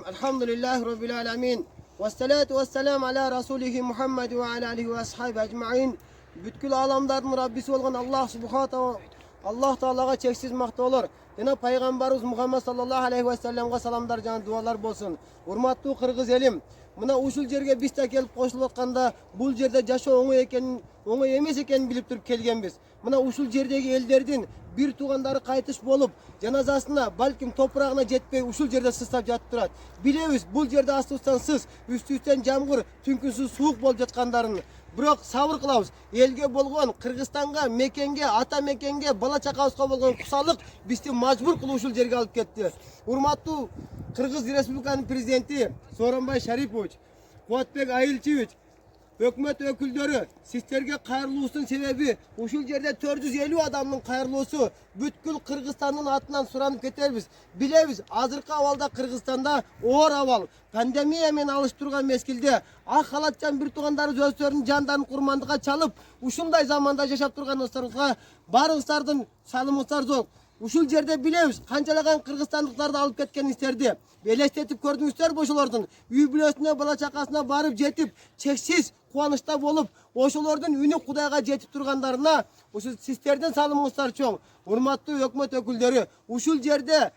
Elhamdülillahi Rabbil alemin. Ve salatu ve selam ala Resulihi Muhammed ve ala alihi ve ashabi ecma'in. Bütkül alamların Rabbisi olgan Allah subhanahu Allah Teala'ga çeksiz makta olur. Yine Peygamberimiz Muhammed sallallahu aleyhi ve sellem'e salamlar can dualar bolsun. Hurmatlı Kırgız elim. Mına uşul jerge biz de kelip koşulup atkanda bul jerde жашоо оңой эмес экенин билип туруп келгенбиz. Мына ушул жердеги элдердин bir тугандары кайтыш болуп, жаназасына, балким топурагына жетпей ушул жерде сыстап жатып турат. Билебиз, бул жерде асты-устан сыз, үстү-үстөн жамгыр, түнкүнсүз суук болуп жаткандарын. Бирок сабыр кылабыз. Элге болгон, Кыргызстанга, мекенге, ата мекенге, бала чакабызга болгон кусалык бизди мажбур кылып ушул жерге алып кетти. Урматтуу Кыргыз Республиканын президенти Сооронбай Шарипович, Кубатбек Айылчевич, Hökümet öküldörü sizlerge kayırlıusун sebebi uşul jerde 450 adamın kayırlıusu бүткүл Kırgızstan'ın atынан suranıp keterbiz. Bilebiz azırkı avalda Kırgızstan'da oğur aval pandemiya men alıştırgan meskilde ak halatcan bir tuğandarız özlerinin jandарын kurmandığa çalıp uşunday zamanda yaşap turgan ıslarınızga barыңыздардын salımыңızдар zor. Ушул жерде билебиз канчалаган кыргызстандыктарды алып кеткен истерди элестетип көрдүңүздөр ошолордун үй бүлөсүнө бала чакасына барып жетип чексиз кубанычта болуп ошолордун үнү Кудайга жетип тургандарына ушул сиздердин салымыңыздар чоң. Урматтуу өкмөт өкүлдөрү, ушул жерде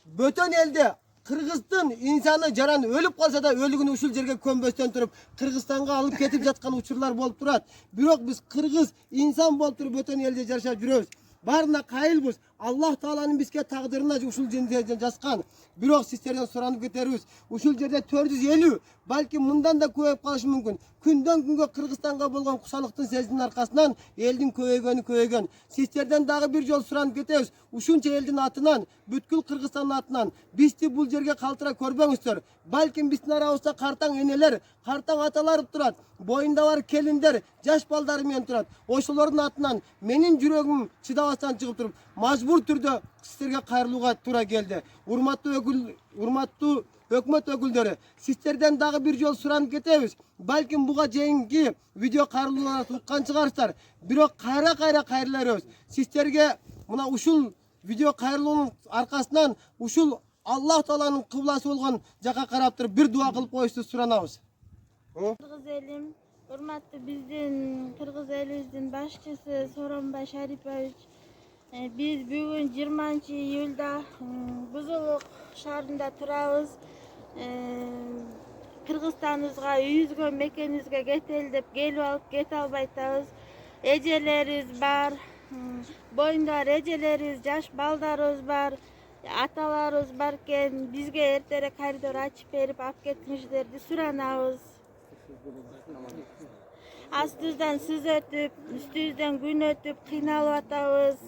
бөтөн элде Кыргыздын инсаны жаран өлүп калса да өлүгүн ушул жерге көмбөстөн туруп Кыргызстанга алып кетип жаткан учурлар болуп турат. Бирок биз кыргыз инсан болуп туруп бөтөн элде жашап жүрөбүз. Барына кайылбыз. Allah Teala'nın bizge taqdirine uşul жерде жазган. Бирок сиздерден суранып кетербиз. Ушул жерде 450, балки мындан да көбөйүп калышы мүмкүн. Күндөн күнгө Кыргызстанга болгон кусалыктын сезиминин аркасынан элдин көбөйгөн. Сиздерден дагы бир жол суранып кетебиз. Ушунча элдин атынан, бүткүл Кыргызстандын атынан бизди бул жерге калтыра көрбөңүздөр. Балким биздин арабызда картаң энелер, картаң аталар турат. Боюнда бар келиндер, жаш балдары менен турат. Ошолордун атынан менин жүрөгүм чыдабастан чыгып туруп, мажбур түрдө сиздерге кайрылууга туура келди. Урматтуу өкмөт өкүлдөрү, сиздерден дагы бир жол суранып кетебиз. Балким буга чейинки видео кайрылууларды уккан чыгарсыздар. Бирок кайра беребиз. Сиздерге мына ушул видео кайрылуунун аркасынан ушул Allah Teala'nын кыбласы болгон жака карап туруп бир дуа кылып коюшты суранабыз. Кыргыз элим, урматтуу биздин кыргыз элибиздин башчысы Сооронбай Шарипович, biz бүгүн 20-июлда Бузулук шаарында турабыз. Кыргызстаныбызга, үйүбүзгө, мекенибизге кетели деп келип алып кете албай атабыз. Эжелерибиз бар, боюнда бар эжелерибиз, жаш балдарыбыз бар, аталарыбыз бар экен. Бизге эртерээк коридор ачып берип алып кетиңиздерди суранабыз. Астыбыздан сыз өтүп, үстүбүздөн күн өтүп, кыйналып атабыз.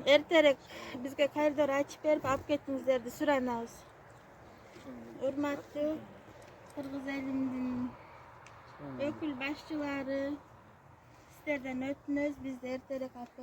Эртерээк бизге коридор ачып берип алып кетиңиздерди суранабыз. Урматтуу кыргыз элимдин өкүл башчылары, сиздерден өтүнөбүз, бизди эртерээк алып